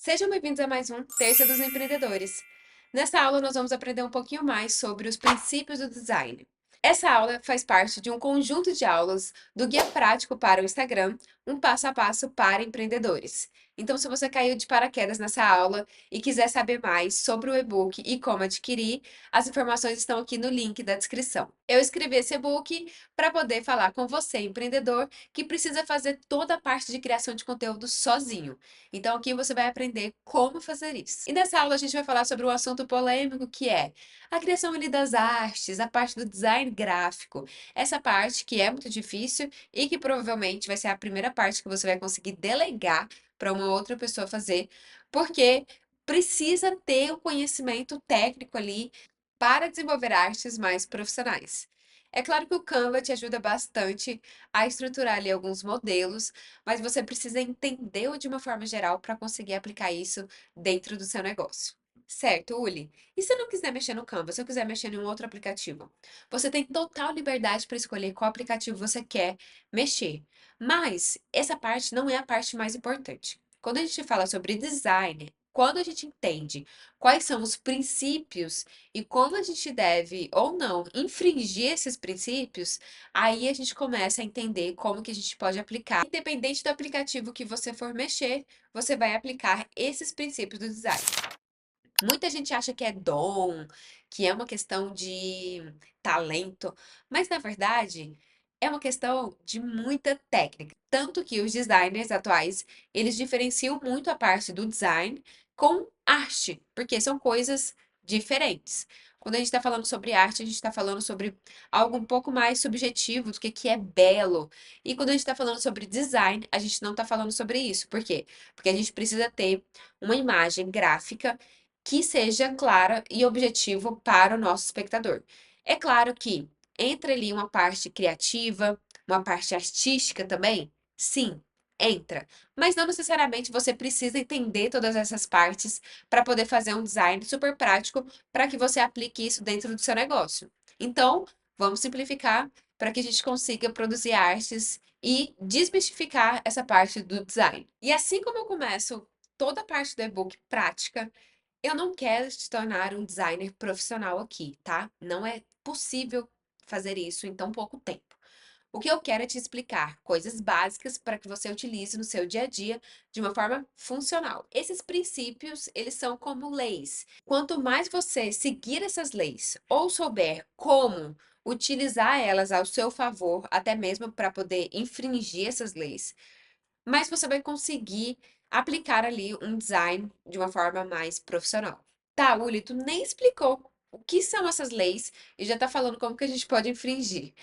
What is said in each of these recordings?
Sejam bem-vindos a mais um Terça dos Empreendedores. Nessa aula, nós vamos aprender um pouquinho mais sobre os princípios do design. Essa aula faz parte de um conjunto de aulas do Guia Prático para o Instagram, um passo a passo para empreendedores. Então, se você caiu de paraquedas nessa aula e quiser saber mais sobre o e-book e como adquirir, as informações estão aqui no link da descrição. Eu escrevi esse e-book para poder falar com você, empreendedor, que precisa fazer toda a parte de criação de conteúdo sozinho. Então, aqui você vai aprender como fazer isso. E nessa aula a gente vai falar sobre um assunto polêmico que é a criação ali das artes, a parte do design gráfico. Essa parte que é muito difícil e que provavelmente vai ser a primeira parte que você vai conseguir delegar para uma outra pessoa fazer, porque precisa ter o conhecimento técnico ali para desenvolver artes mais profissionais. É claro que o Canva te ajuda bastante a estruturar ali alguns modelos, mas você precisa entender-o de uma forma geral para conseguir aplicar isso dentro do seu negócio. Certo, Uli? E se eu não quiser mexer no Canva, se eu quiser mexer em um outro aplicativo? Você tem total liberdade para escolher qual aplicativo você quer mexer. Mas essa parte não é a parte mais importante. Quando a gente fala sobre design, quando a gente entende quais são os princípios e como a gente deve ou não infringir esses princípios, aí a gente começa a entender como que a gente pode aplicar. Independente do aplicativo que você for mexer, você vai aplicar esses princípios do design. Muita gente acha que é dom, que é uma questão de talento, mas na verdade é uma questão de muita técnica. Tanto que os designers atuais, eles diferenciam muito a parte do design com arte, porque são coisas diferentes. Quando a gente está falando sobre arte, a gente está falando sobre algo um pouco mais subjetivo do que é belo. E quando a gente está falando sobre design, a gente não está falando sobre isso. Por quê? Porque a gente precisa ter uma imagem gráfica que seja clara e objetivo para o nosso espectador. É claro que entra ali uma parte criativa, uma parte artística também? Sim, entra. Mas não necessariamente você precisa entender todas essas partes para poder fazer um design super prático para que você aplique isso dentro do seu negócio. Então, vamos simplificar para que a gente consiga produzir artes e desmistificar essa parte do design. E assim como eu começo toda a parte do e-book prática, eu não quero te tornar um designer profissional aqui, tá? Não é possível fazer isso em tão pouco tempo. O que eu quero é te explicar coisas básicas para que você utilize no seu dia a dia de uma forma funcional. Esses princípios, eles são como leis. Quanto mais você seguir essas leis ou souber como utilizar elas ao seu favor, até mesmo para poder infringir essas leis, mas você vai conseguir aplicar ali um design de uma forma mais profissional. Tá, Uli, tu nem explicou o que são essas leis e já tá falando como que a gente pode infringir.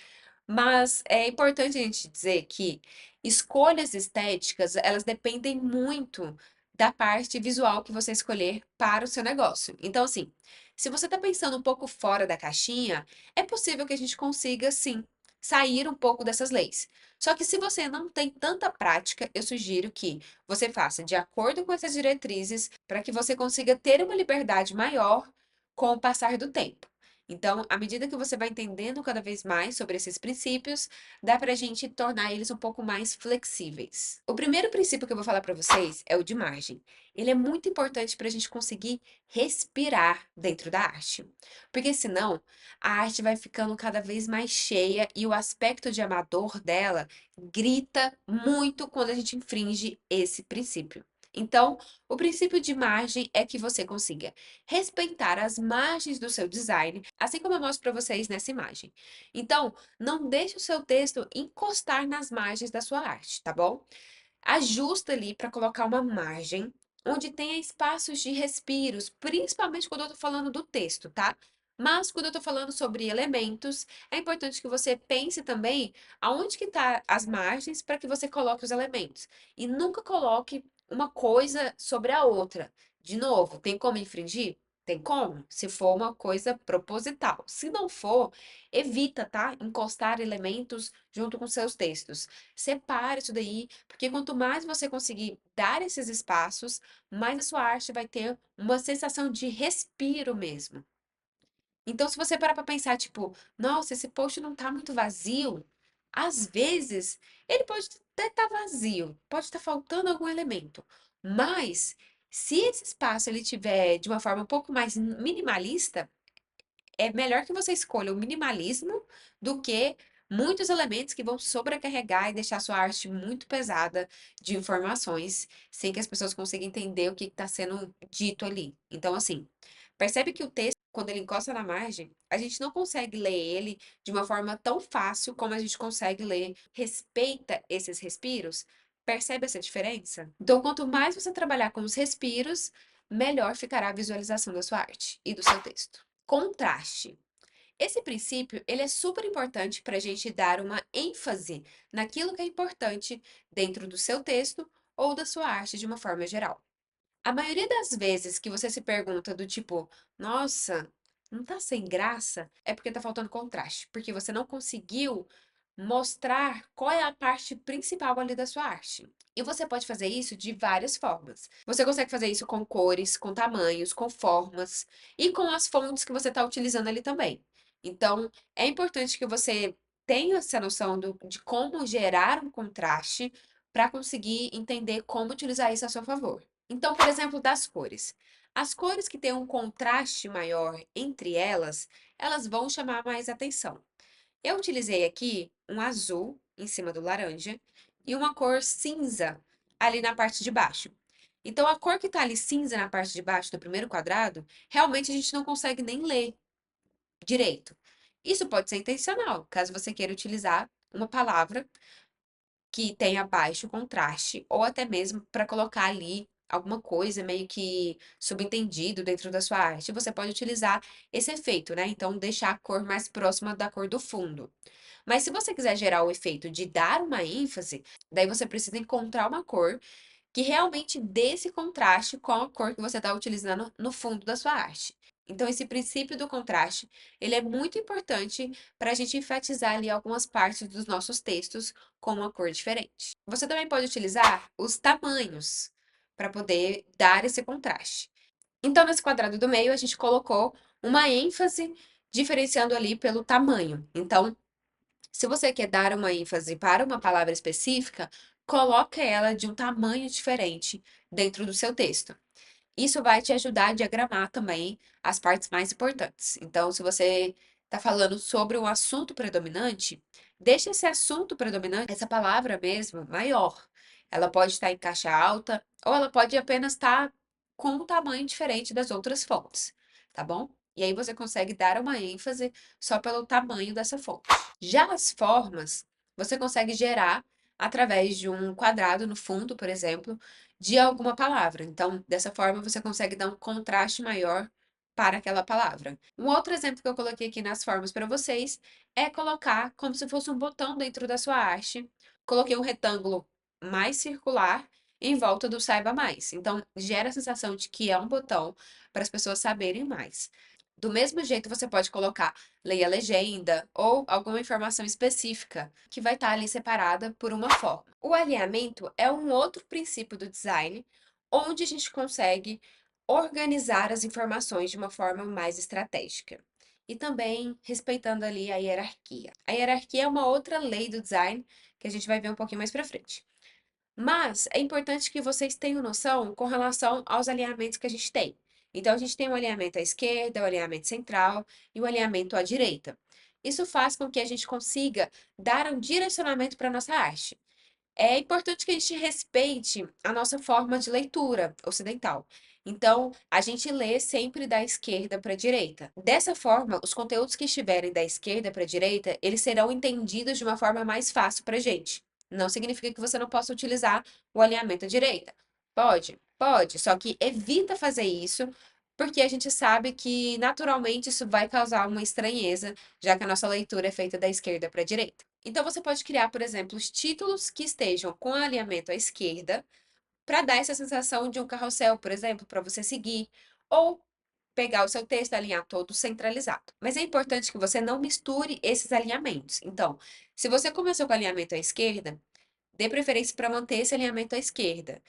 Mas é importante a gente dizer que escolhas estéticas, elas dependem muito da parte visual que você escolher para o seu negócio. Então, assim, se você está pensando um pouco fora da caixinha, é possível que a gente consiga, sim, sair um pouco dessas leis. Só que se você não tem tanta prática, eu sugiro que você faça de acordo com essas diretrizes para que você consiga ter uma liberdade maior com o passar do tempo. Então, à medida que você vai entendendo cada vez mais sobre esses princípios, dá para a gente tornar eles um pouco mais flexíveis. O primeiro princípio que eu vou falar para vocês é o de margem. Ele é muito importante para a gente conseguir respirar dentro da arte, porque senão a arte vai ficando cada vez mais cheia e o aspecto de amador dela grita muito quando a gente infringe esse princípio. Então, o princípio de margem é que você consiga respeitar as margens do seu design, assim como eu mostro para vocês nessa imagem. Então, não deixe o seu texto encostar nas margens da sua arte, tá bom? Ajusta ali para colocar uma margem onde tenha espaços de respiros, principalmente quando eu estou falando do texto, tá? Mas quando eu estou falando sobre elementos, é importante que você pense também aonde que tá as margens para que você coloque os elementos. E nunca coloque uma coisa sobre a outra. De novo, tem como infringir? Tem como, se for uma coisa proposital. Se não for, evita, tá? Encostar elementos junto com seus textos. Separe isso daí, porque quanto mais você conseguir dar esses espaços, mais a sua arte vai ter uma sensação de respiro mesmo. Então, se você parar para pensar, tipo, nossa, esse post não tá muito vazio, às vezes ele pode até estar vazio, pode estar faltando algum elemento, mas Se esse espaço ele tiver de uma forma um pouco mais minimalista, é melhor que você escolha o minimalismo do que muitos elementos que vão sobrecarregar e deixar sua arte muito pesada de informações, sem que as pessoas consigam entender o que está sendo dito ali. Então, assim, percebe que o texto, quando ele encosta na margem, a gente não consegue ler ele de uma forma tão fácil como a gente consegue ler. Respeita esses respiros? Percebe essa diferença? Então, quanto mais você trabalhar com os respiros, melhor ficará a visualização da sua arte e do seu texto. Contraste. Esse princípio, ele é super importante para a gente dar uma ênfase naquilo que é importante dentro do seu texto ou da sua arte de uma forma geral. A maioria das vezes que você se pergunta do tipo, nossa, não tá sem graça? É porque tá faltando contraste, porque você não conseguiu mostrar qual é a parte principal ali da sua arte. E você pode fazer isso de várias formas. Você consegue fazer isso com cores, com tamanhos, com formas e com as fontes que você está utilizando ali também. Então, é importante que você tenha essa noção de como gerar um contraste para conseguir entender como utilizar isso a seu favor. Então, por exemplo, das cores. As cores que têm um contraste maior entre elas, elas vão chamar mais atenção. Eu utilizei aqui um azul em cima do laranja e uma cor cinza ali na parte de baixo. Então, a cor que está ali cinza na parte de baixo do primeiro quadrado, realmente a gente não consegue nem ler direito. Isso pode ser intencional, caso você queira utilizar uma palavra que tenha baixo contraste, ou até mesmo para colocar ali alguma coisa meio que subentendido dentro da sua arte. Você pode utilizar esse efeito, né? Então, deixar a cor mais próxima da cor do fundo. Mas se você quiser gerar o efeito de dar uma ênfase, daí você precisa encontrar uma cor que realmente dê esse contraste com a cor que você está utilizando no fundo da sua arte. Então, esse princípio do contraste, ele é muito importante para a gente enfatizar ali algumas partes dos nossos textos com uma cor diferente. Você também pode utilizar os tamanhos para poder dar esse contraste. Então, nesse quadrado do meio, a gente colocou uma ênfase diferenciando ali pelo tamanho. Então, se você quer dar uma ênfase para uma palavra específica, coloque ela de um tamanho diferente dentro do seu texto. Isso vai te ajudar a diagramar também as partes mais importantes. Então, se você está falando sobre um assunto predominante, deixe esse assunto predominante, essa palavra mesmo, maior. Ela pode estar em caixa alta ou ela pode apenas estar com um tamanho diferente das outras fontes, tá bom? E aí você consegue dar uma ênfase só pelo tamanho dessa fonte. Já as formas, você consegue gerar através de um quadrado no fundo, por exemplo, de alguma palavra. Então, dessa forma, você consegue dar um contraste maior para aquela palavra. Um outro exemplo que eu coloquei aqui nas formas para vocês é colocar como se fosse um botão dentro da sua arte. Coloquei um retângulo mais circular em volta do saiba mais. Então, gera a sensação de que é um botão para as pessoas saberem mais. Do mesmo jeito, você pode colocar leia a legenda ou alguma informação específica que vai estar ali separada por uma forma. O alinhamento é um outro princípio do design, onde a gente consegue organizar as informações de uma forma mais estratégica. E também respeitando ali a hierarquia. A hierarquia é uma outra lei do design que a gente vai ver um pouquinho mais para frente. Mas é importante que vocês tenham noção com relação aos alinhamentos que a gente tem. Então, a gente tem o alinhamento à esquerda, o alinhamento central e o alinhamento à direita. Isso faz com que a gente consiga dar um direcionamento para a nossa arte. É importante que a gente respeite a nossa forma de leitura ocidental. Então, a gente lê sempre da esquerda para a direita. Dessa forma, os conteúdos que estiverem da esquerda para a direita, eles serão entendidos de uma forma mais fácil para a gente. Não significa que você não possa utilizar o alinhamento à direita. Pode, pode, só que evita fazer isso, porque a gente sabe que naturalmente isso vai causar uma estranheza, já que a nossa leitura é feita da esquerda para a direita. Então, você pode criar, por exemplo, os títulos que estejam com alinhamento à esquerda, para dar essa sensação de um carrossel, por exemplo, para você seguir, ou pegar o seu texto e alinhar todo centralizado. Mas é importante que você não misture esses alinhamentos. Então, se você começou com alinhamento à esquerda, dê preferência para manter esse alinhamento à esquerda,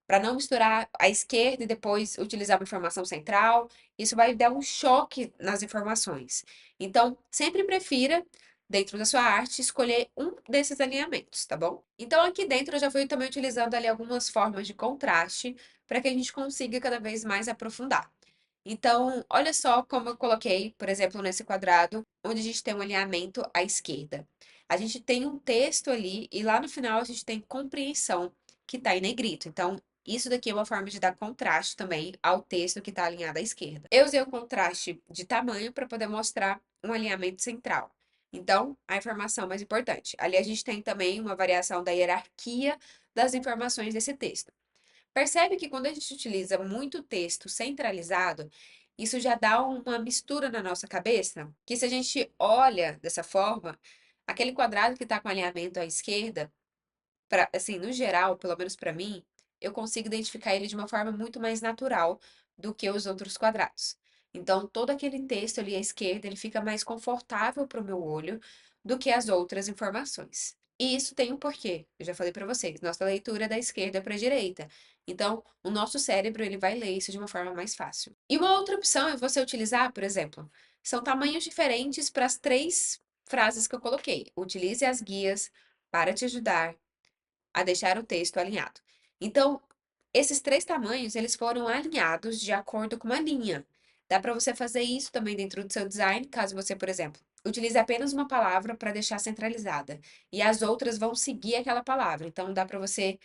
para não misturar a esquerda e depois utilizar uma informação central. Isso vai dar um choque nas informações. Então, sempre prefira dentro da sua arte, escolher um desses alinhamentos, tá bom? Então, aqui dentro eu já fui também utilizando ali algumas formas de contraste para que a gente consiga cada vez mais aprofundar. Então, olha só como eu coloquei, por exemplo, nesse quadrado, onde a gente tem um alinhamento à esquerda. A gente tem um texto ali e lá no final a gente tem compreensão, que está em negrito. Então, isso daqui é uma forma de dar contraste também ao texto que está alinhado à esquerda. Eu usei o contraste de tamanho para poder mostrar um alinhamento central. Então, a informação mais importante. Ali a gente tem também uma variação da hierarquia das informações desse texto. Percebe que quando a gente utiliza muito texto centralizado, isso já dá uma mistura na nossa cabeça, que se a gente olha dessa forma, aquele quadrado que está com alinhamento à esquerda, assim, no geral, pelo menos para mim, eu consigo identificar ele de uma forma muito mais natural do que os outros quadrados. Então, todo aquele texto ali à esquerda, ele fica mais confortável para o meu olho do que as outras informações. E isso tem um porquê. Eu já falei para vocês, nossa leitura é da esquerda para a direita. Então, o nosso cérebro, ele vai ler isso de uma forma mais fácil. E uma outra opção é você utilizar, por exemplo, são tamanhos diferentes para as três frases que eu coloquei. Utilize as guias para te ajudar a deixar o texto alinhado. Então, esses três tamanhos, eles foram alinhados de acordo com uma linha. Dá para você fazer isso também dentro do seu design, caso você, por exemplo, utilize apenas uma palavra para deixar centralizada e as outras vão seguir aquela palavra. Então, dá para você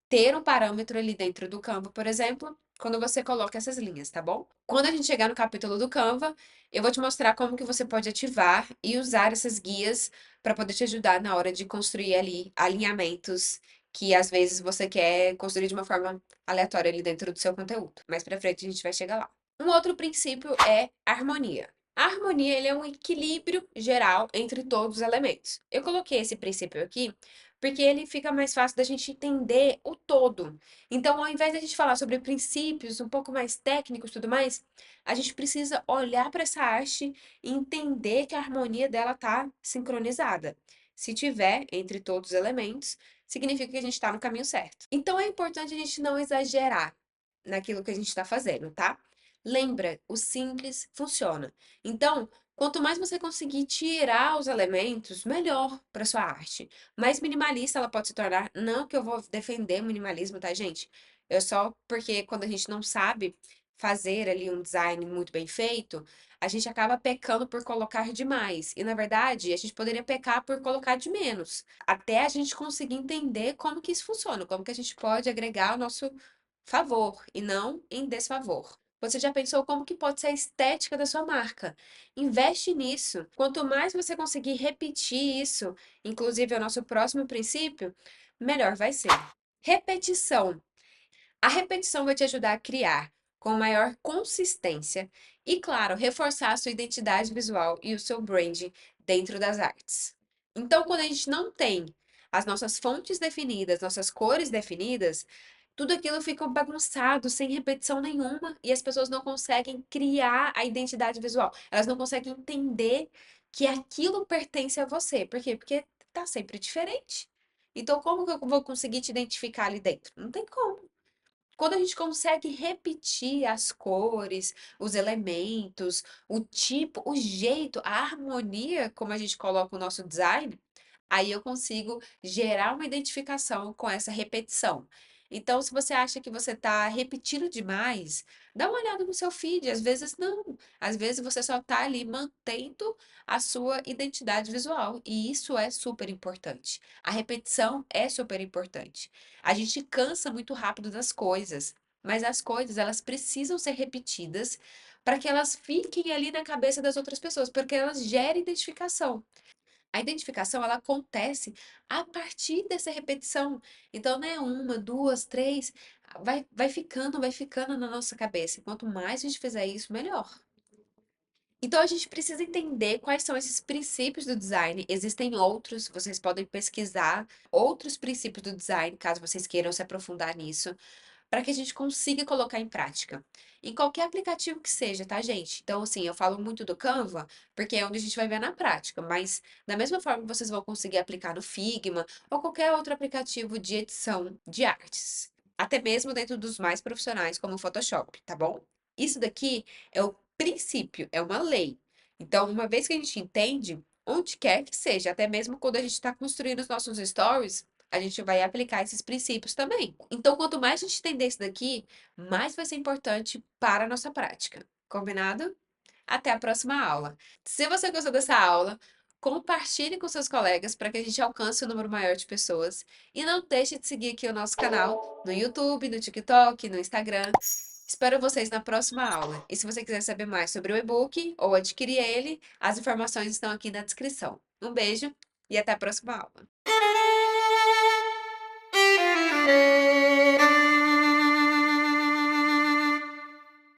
ter um parâmetro ali dentro do Canva, por exemplo, quando você coloca essas linhas, tá bom? Quando a gente chegar no capítulo do Canva, eu vou te mostrar como que você pode ativar e usar essas guias para poder te ajudar na hora de construir ali alinhamentos que às vezes você quer construir de uma forma aleatória ali dentro do seu conteúdo. Mais pra frente a gente vai chegar lá. Um outro princípio é harmonia. A harmonia, ele é um equilíbrio geral entre todos os elementos. Eu coloquei esse princípio aqui porque ele fica mais fácil da gente entender o todo. Então, ao invés da gente falar sobre princípios um pouco mais técnicos e tudo mais, a gente precisa olhar para essa arte e entender que a harmonia dela tá sincronizada. Se tiver entre todos os elementos, significa que a gente está no caminho certo. Então, é importante a gente não exagerar naquilo que a gente está fazendo, tá? Lembra, o simples funciona. Então, quanto mais você conseguir tirar os elementos, melhor para sua arte. Mais minimalista ela pode se tornar. Não que eu vou defender o minimalismo, tá, gente? É só porque quando a gente não sabe fazer ali um design muito bem feito, a gente acaba pecando por colocar demais. E na verdade, a gente poderia pecar por colocar de menos, até a gente conseguir entender como que isso funciona, como que a gente pode agregar ao nosso favor e não em desfavor. Você já pensou como que pode ser a estética da sua marca? Investe nisso. Quanto mais você conseguir repetir isso, inclusive é o nosso próximo princípio, melhor vai ser. Repetição. A repetição vai te ajudar a criar com maior consistência e, claro, reforçar a sua identidade visual e o seu branding dentro das artes. Então, quando a gente não tem as nossas fontes definidas, nossas cores definidas, tudo aquilo fica bagunçado, sem repetição nenhuma, e as pessoas não conseguem criar a identidade visual. Elas não conseguem entender que aquilo pertence a você. Por quê? Porque tá sempre diferente. Então, como que eu vou conseguir te identificar ali dentro? Não tem como. Quando a gente consegue repetir as cores, os elementos, o tipo, o jeito, a harmonia como a gente coloca o nosso design, aí eu consigo gerar uma identificação com essa repetição. Então, se você acha que você está repetindo demais, dá uma olhada no seu feed. Às vezes não. Às vezes você só está ali mantendo a sua identidade visual. E isso é super importante. A repetição é super importante. A gente cansa muito rápido das coisas, mas as coisas elas precisam ser repetidas para que elas fiquem ali na cabeça das outras pessoas, porque elas gerem identificação. A identificação ela acontece a partir dessa repetição. Então, não é uma, duas, três, vai ficando na nossa cabeça. E quanto mais a gente fizer isso, melhor. Então, a gente precisa entender quais são esses princípios do design. Existem outros, vocês podem pesquisar outros princípios do design, caso vocês queiram se aprofundar nisso para que a gente consiga colocar em prática. Em qualquer aplicativo que seja, tá, gente? Então, assim, eu falo muito do Canva, porque é onde a gente vai ver na prática, mas da mesma forma vocês vão conseguir aplicar no Figma ou qualquer outro aplicativo de edição de artes. Até mesmo dentro dos mais profissionais, como o Photoshop, tá bom? Isso daqui é o princípio, é uma lei. Então, uma vez que a gente entende onde quer que seja, até mesmo quando a gente está construindo os nossos stories, a gente vai aplicar esses princípios também. Então, quanto mais a gente entender isso daqui, mais vai ser importante para a nossa prática. Combinado? Até a próxima aula. Se você gostou dessa aula, compartilhe com seus colegas para que a gente alcance um número maior de pessoas. E não deixe de seguir aqui o nosso canal no YouTube, no TikTok, no Instagram. Espero vocês na próxima aula. E se você quiser saber mais sobre o e-book ou adquirir ele, as informações estão aqui na descrição. Um beijo e até a próxima aula.